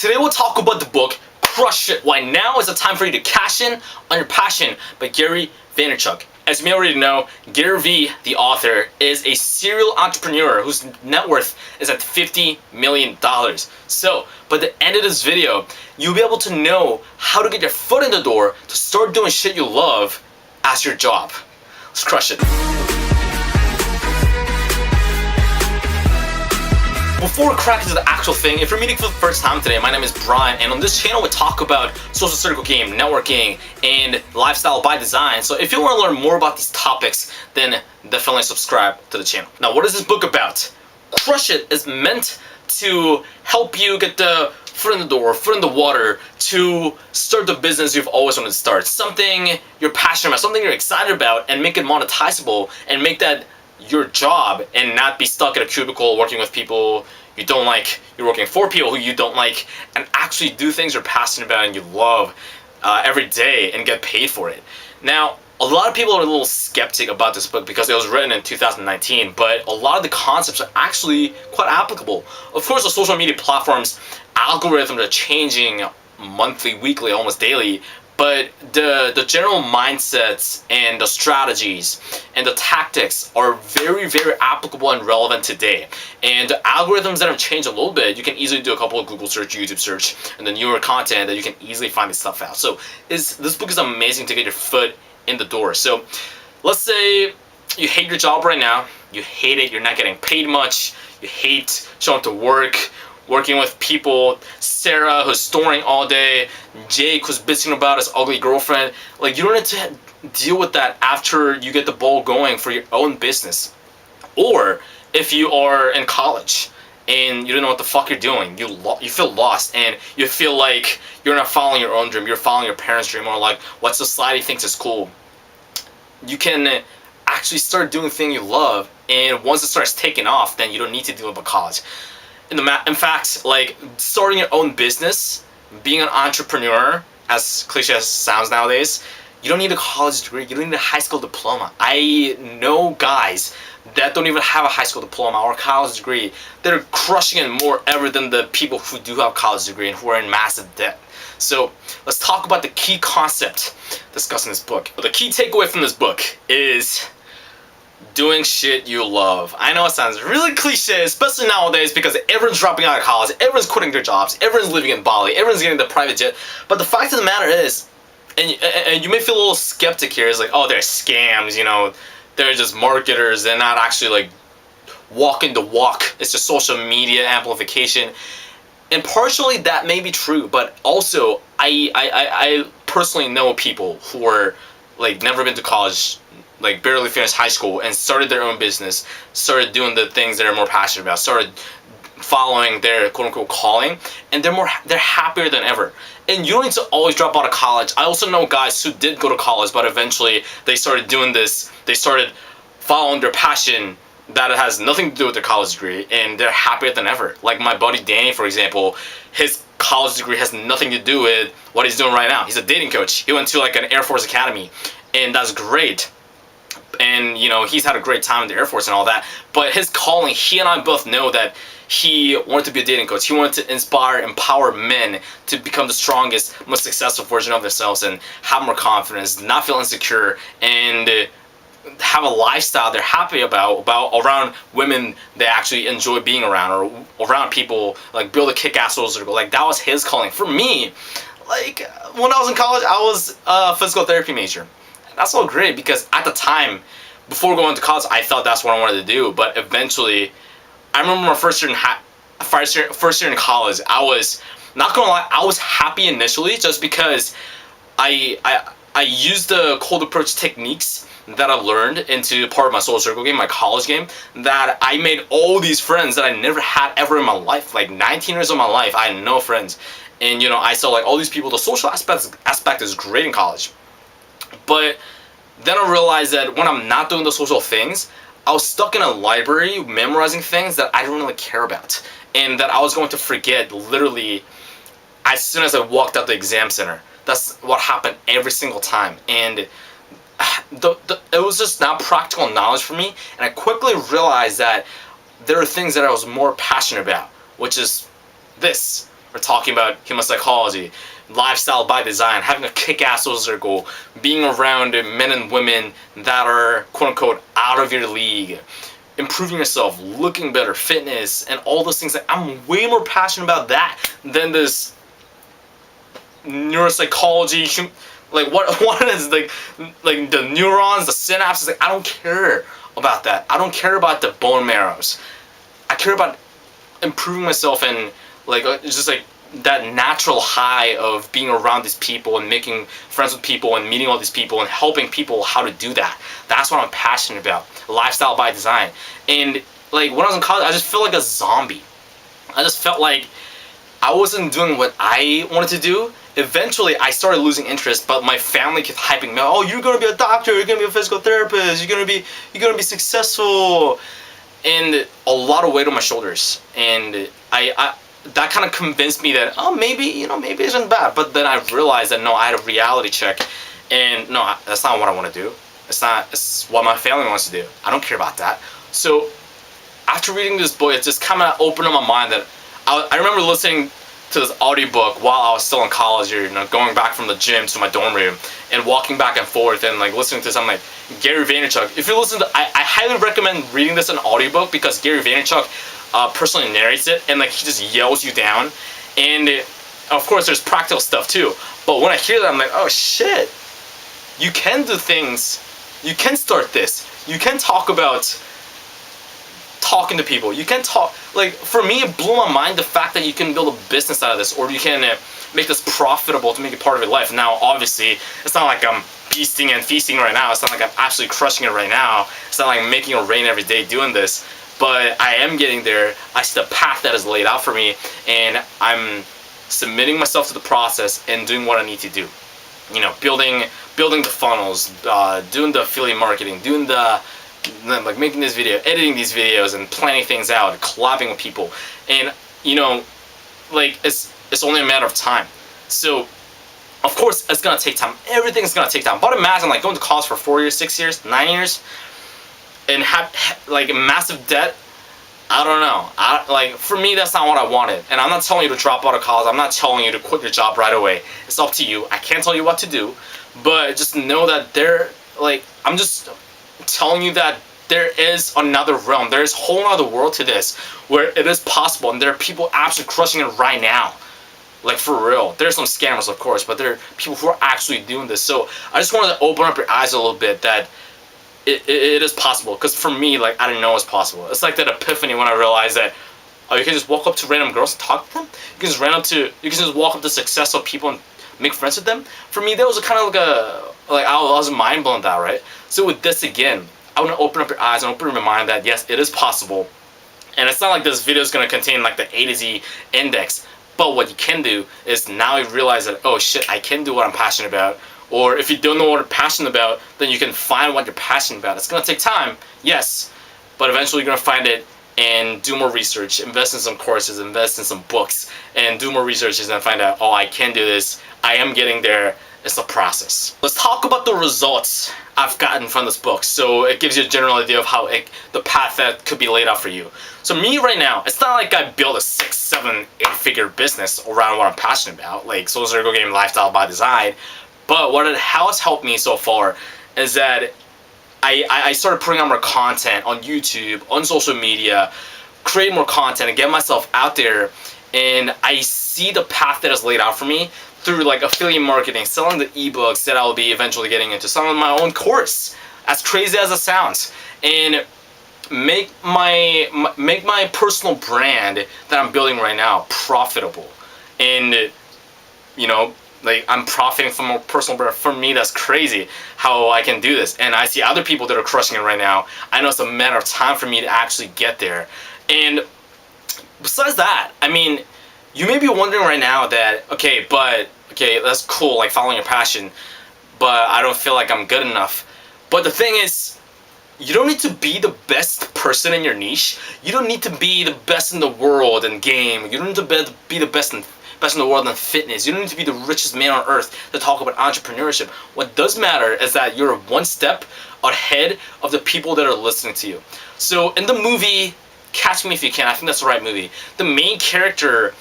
Today we'll talk about the book Crush It, Why Now is the Time for You to Cash In on Your Passion by Gary Vaynerchuk. As you may already know, Gary V, the author, is a serial entrepreneur whose net worth is at $50 million. So, by the end of this video, you'll be able to know how to get your foot in the door to start doing shit you love as your job. Let's crush it. Before we crack into the actual thing, if you're meeting for the first time today, my name is Brian, and on this channel we talk about social circle game, networking, and lifestyle by design. So if you want to learn more about these topics, then definitely subscribe to the channel. Now, what is this book about? Crush It is meant to help you get the foot in the door, foot in the water, to start the business you've always wanted to start. Something you're passionate about, something you're excited about, and make it monetizable, and make that your job and not be stuck in a cubicle working with people you don't like, you're working for people who you don't like, and actually do things you're passionate about and you love every day and get paid for it. Now, a lot of people are a little skeptic about this book because it was written in 2019, but a lot of the concepts are actually quite applicable. Of course, the social media platforms algorithms are changing monthly, weekly, almost daily, but the general mindsets and the strategies and the tactics are very, very applicable and relevant today. And the algorithms that have changed a little bit, you can easily do a couple of Google search, YouTube search, and the newer content that you can easily find this stuff out. So this book is amazing to get your foot in the door. So let's say you hate your job right now, you hate it, you're not getting paid much, you hate showing up to work, working with people, Sarah who's snoring all day, Jake who's bitching about his ugly girlfriend. Like, you don't need to deal with that after you get the ball going for your own business. Or if you are in college and you don't know what the fuck you're doing, you feel lost and you feel like you're not following your own dream, you're following your parents' dream, or like what society thinks is cool. You can actually start doing things you love, and once it starts taking off, then you don't need to deal with college. In fact, like, starting your own business, being an entrepreneur, as cliche as it sounds nowadays, you don't need a college degree, you don't need a high school diploma. I know guys that don't even have a high school diploma or a college degree that are crushing it more ever than the people who do have a college degree and who are in massive debt. So let's talk about the key concept discussed in this book. The key takeaway from this book is doing shit you love. I know it sounds really cliche, especially nowadays, because everyone's dropping out of college, everyone's quitting their jobs, everyone's living in Bali, everyone's getting the private jet. But the fact of the matter is, and you may feel a little skeptic here, is like, oh, they're scams, you know, they're just marketers, they're not actually like walking the walk, it's just social media amplification. And partially that may be true, but also I personally know people who are like never been to college, like barely finished high school, and started their own business, started doing the things they're more passionate about, started following their quote-unquote calling, and they're happier than ever. And you don't need to always drop out of college. I also know guys who did go to college, but eventually they started doing this, they started following their passion that has nothing to do with their college degree, and they're happier than ever. Like my buddy Danny, for example, his college degree has nothing to do with what he's doing right now. He's a dating coach. He went to like an Air Force Academy, and that's great. And, you know, he's had a great time in the Air Force and all that. But his calling, he and I both know that he wanted to be a dating coach. He wanted to empower men to become the strongest, most successful version of themselves and have more confidence, not feel insecure, and have a lifestyle they're happy about around women they actually enjoy being around, or around people, like build a kick-ass social circle. Like, that was his calling. For me, like, when I was in college, I was a physical therapy major. That's all great, because at the time, before going to college, I thought that's what I wanted to do. But eventually, I remember my first year in college, I was, not gonna lie, I was happy initially, just because I used the cold approach techniques that I learned into part of my social circle game, my college game, that I made all these friends that I never had ever in my life. Like 19 years of my life, I had no friends. And, you know, I saw like all these people. The social aspect is great in college. But then I realized that when I'm not doing the social things, I was stuck in a library memorizing things that I don't really care about, and that I was going to forget literally as soon as I walked out the exam center. That's what happened every single time, and it was just not practical knowledge for me. And I quickly realized that there are things that I was more passionate about, which is this. We're talking about human psychology, lifestyle by design, having a kick-ass social circle, being around men and women that are quote-unquote out of your league, improving yourself, looking better, fitness, and all those things. That I'm way more passionate about that than this neuropsychology. Like what is like the neurons, the synapses. Like, I don't care about that. I don't care about the bone marrows. I care about improving myself and like just like that natural high of being around these people and making friends with people and meeting all these people and helping people how to do that. That's what I'm passionate about. Lifestyle by design. And like when I was in college, I just felt like a zombie. I just felt like I wasn't doing what I wanted to do. Eventually, I started losing interest, but my family kept hyping me. Oh, you're gonna be a doctor. You're gonna be a physical therapist. You're gonna be successful. And a lot of weight on my shoulders. And I that kind of convinced me that maybe maybe it isn't bad. But then I realized that no, I had a reality check, and no, that's not what I want to do. It's what my family wants to do. I don't care about that. So after reading this book, it just kind of opened up my mind that I remember listening to this audiobook while I was still in college, going back from the gym to my dorm room and walking back and forth and like listening to something like Gary Vaynerchuk. If you listen to, I highly recommend reading this in an audiobook because Gary Vaynerchuk personally narrates it and like he just yells you down. And of course there's practical stuff too. But when I hear that, I'm like, oh shit, you can do things. You can start this. You can talk about talking to people. You can talk, like for me it blew my mind the fact that you can build a business out of this, or you can make this profitable to make it part of your life. Now obviously it's not like I'm beasting and feasting right now. It's not like I'm absolutely crushing it right now. It's not like I'm making it rain every day doing this, but I am getting there. I see the path that is laid out for me and I'm submitting myself to the process and doing what I need to do. Building the funnels, doing the affiliate marketing, doing like making this video, editing these videos, and planning things out, collabing with people, and like it's only a matter of time. So of course it's gonna take time. Everything's gonna take time. But imagine like going to college for 4 years, 6 years, 9 years, and have like massive debt. I don't know. Like for me, that's not what I wanted. And I'm not telling you to drop out of college. I'm not telling you to quit your job right away. It's up to you. I can't tell you what to do, but just know that I'm just telling you that there is another realm. There is a whole other world to this where it is possible, and there are people absolutely crushing it right now. Like for real. There's some scammers, of course, but there are people who are actually doing this. So I just wanted to open up your eyes a little bit that it is possible. Because for me, like, I didn't know it was possible. It's like that epiphany when I realized that you can just walk up to random girls and talk to them. You can just walk up to successful people and make friends with them. For me, that was kind of like I was mind blown that, right? So with this again, I want to open up your eyes and open up your mind that yes, it is possible. And it's not like this video is going to contain like the A to Z index. But what you can do is now you realize that, oh shit, I can do what I'm passionate about. Or if you don't know what you're passionate about, then you can find what you're passionate about. It's going to take time, yes, but eventually you're going to find it and do more research, invest in some courses, invest in some books, and do more research and find out, oh, I can do this. I am getting there. It's a process. Let's talk about the results I've gotten from this book. So it gives you a general idea of how the path that could be laid out for you. So me right now, it's not like I built a 6, 7, 8-figure business around what I'm passionate about, like social circle game, lifestyle by design. But what it has helped me so far is that I started putting out more content on YouTube, on social media, create more content and get myself out there. And I see the path that is laid out for me through like affiliate marketing, selling the ebooks that I'll be eventually getting into, selling my own course, as crazy as it sounds, and make my personal brand that I'm building right now profitable. And like I'm profiting from a personal brand. For me, that's crazy how I can do this. And I see other people that are crushing it right now. I know it's a matter of time for me to actually get there. And besides that, I mean, you may be wondering right now that, okay, that's cool, like following your passion, but I don't feel like I'm good enough. But the thing is, you don't need to be the best person in your niche. You don't need to be the best in the world in game. You don't need to be the best in the world in fitness. You don't need to be the richest man on earth to talk about entrepreneurship. What does matter is that you're one step ahead of the people that are listening to you. So in the movie Catch Me If You Can, I think that's the right movie, the main character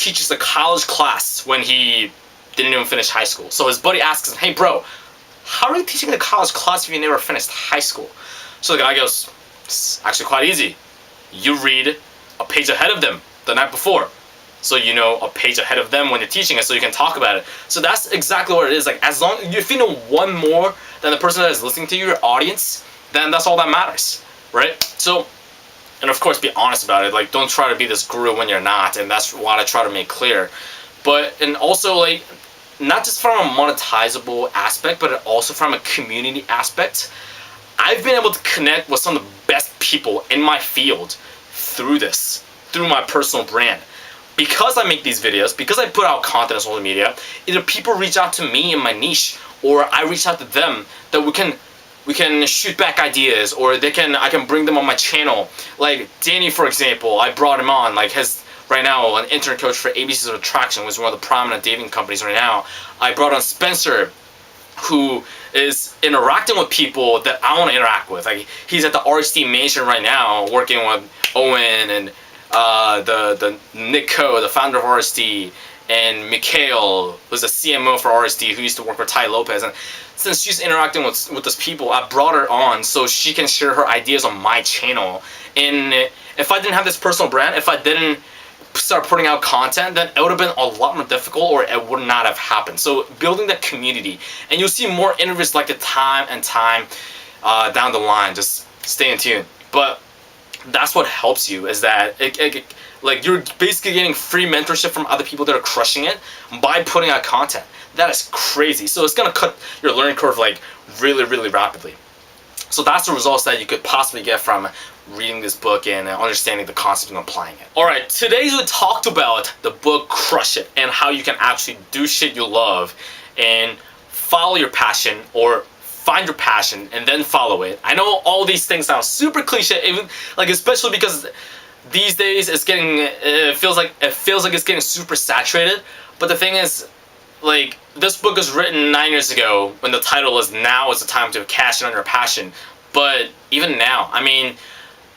teaches a college class when he didn't even finish high school. So his buddy asks him, "Hey bro, how are you teaching a college class if you never finished high school?" So the guy goes, "It's actually quite easy. You read a page ahead of them the night before. So you know a page ahead of them when you're teaching it, so you can talk about it." So that's exactly what it is. Like, as long if you know one more than the person that is listening to you, your audience, then that's all that matters, right? So, and of course, be honest about it. Like, don't try to be this guru when you're not, and that's what I try to make clear. But, and also, like, not just from a monetizable aspect, but also from a community aspect. I've been able to connect with some of the best people in my field through this, through my personal brand. Because I make these videos, because I put out content on social media, either people reach out to me in my niche, or I reach out to them, that we can shoot back ideas, or I can bring them on my channel. Like Danny, for example, I brought him on, like his right now an intern coach for ABCs of Attraction, which is one of the prominent dating companies right now. I brought on Spencer, who is interacting with people that I want to interact with. Like, he's at the RSD Mansion right now, working with Owen and the Nick Ko, the founder of RSD, and Mikhail, who's the CMO for RSD, who used to work for Tai Lopez. And since she's interacting with those people, I brought her on so she can share her ideas on my channel. And if I didn't have this personal brand, if I didn't start putting out content, then it would have been a lot more difficult, or it would not have happened. So building that community, and you'll see more interviews like it time and time down the line. Just stay in tune. But that's what helps you, is that like, you're basically getting free mentorship from other people that are crushing it by putting out content. That is crazy. So it's gonna cut your learning curve like really, really rapidly. So that's the results that you could possibly get from reading this book and understanding the concept and applying it. Alright, today we talked about the book Crush It, and how you can actually do shit you love and follow your passion, or find your passion and then follow it. I know all these things sound super cliche, even like, especially because these days it feels like it's getting super saturated. But the thing is, like, this book was written 9 years ago, when the title is "Now is the time to cash in on your passion." But even now, I mean,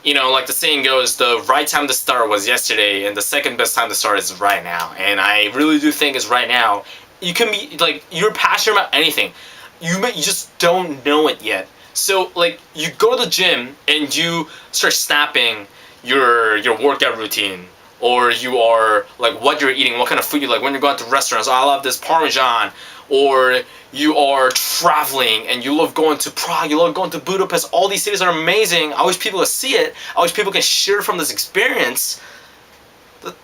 you know, like the saying goes, the right time to start was yesterday, and the second best time to start is right now. And I really do think it's right now. You can be, like, you're passionate about anything. You just don't know it yet. So, like, you go to the gym and you start snapping your workout routine, or you are like what you're eating, what kind of food you like, when you're going to restaurants. "Oh, I love this Parmesan." Or you are traveling and you love going to Prague, you love going to Budapest. All these cities are amazing. I wish people could see it. I wish people can share from this experience. But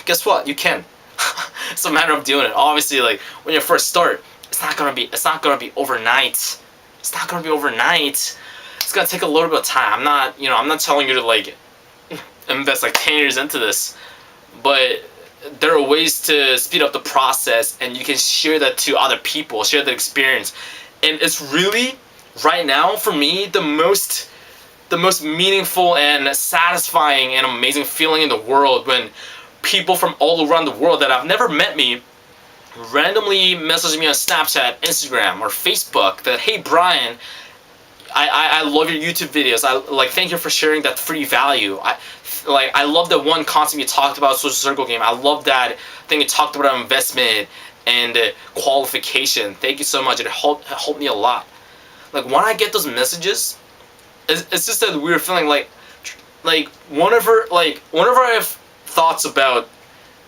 guess what? You can. It's a matter of doing it. Obviously, like, when you first start, it's not gonna be overnight. It's not gonna be overnight. It's gonna take a little bit of time. I'm not telling you to, like, invest like 10 years into this, but there are ways to speed up the process, and you can share that to other people, share the experience. And it's really, right now, for me, the most meaningful and satisfying and amazing feeling in the world, when people from all around the world that have never met me randomly message me on Snapchat, Instagram, or Facebook that, "Hey Brian, I love your YouTube videos. Thank you for sharing that free value. I love that one concept you talked about, social circle game. I love that thing you talked about investment and qualification. Thank you so much. It helped me a lot." Like, when I get those messages, it's just that weird feeling, like whenever I have thoughts about,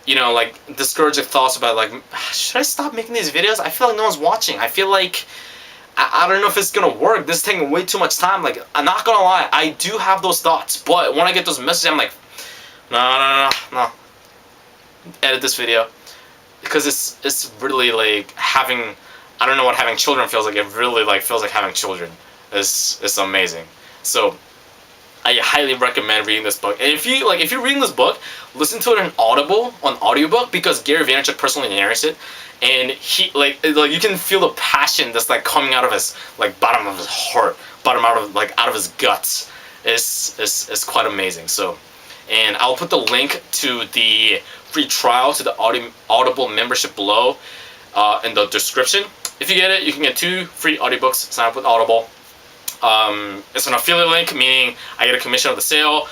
like, discouraging thoughts about, like, should I stop making these videos? I feel like no one's watching. I feel like I don't know if it's gonna work. This is taking way too much time. Like, I'm not gonna lie, I do have those thoughts, but when I get those messages, I'm like, no. Edit this video, because it's really like having, I don't know what having children feels like. It really, like, feels like having children. It's amazing. So I highly recommend reading this book. And if you're reading this book, listen to it on audiobook, because Gary Vaynerchuk personally narrates it. And he, like you can feel the passion that's, like, coming out of his, like, bottom of his heart, out of his guts. It's quite amazing. So, and I'll put the link to the free trial to the Audible membership below in the description. If you get it, you can get 2 free audiobooks. Sign up with Audible. It's an affiliate link, meaning I get a commission of the sale.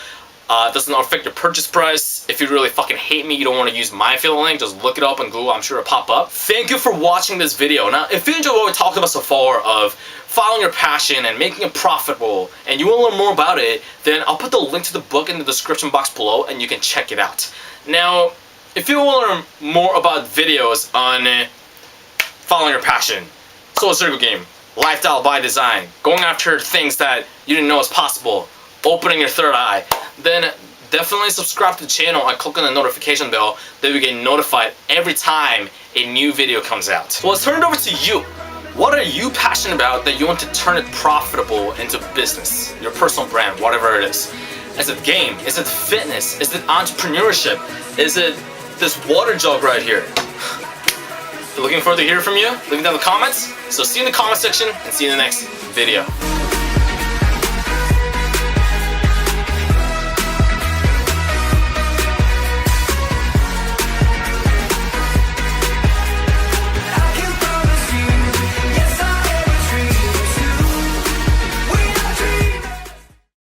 It doesn't affect your purchase price. If you really fucking hate me, you don't want to use my affiliate link, just look it up on Google. I'm sure it'll pop up. Thank you for watching this video. Now, if you enjoyed what we talked about so far of following your passion and making it profitable, and you want to learn more about it, then I'll put the link to the book in the description box below and you can check it out. Now, if you want to learn more about videos on following your passion, social circle game, lifestyle by design, going after things that you didn't know was possible, opening your third eye, then definitely subscribe to the channel and click on the notification bell that you get notified every time a new video comes out. So let's turn it over to you. What are you passionate about that you want to turn it profitable into business? Your personal brand, whatever it is. Is it game? Is it fitness? Is it entrepreneurship? Is it this water jug right here? Looking forward to hearing from you. Leave it down in the comments. So see you in the comment section and see you in the next video.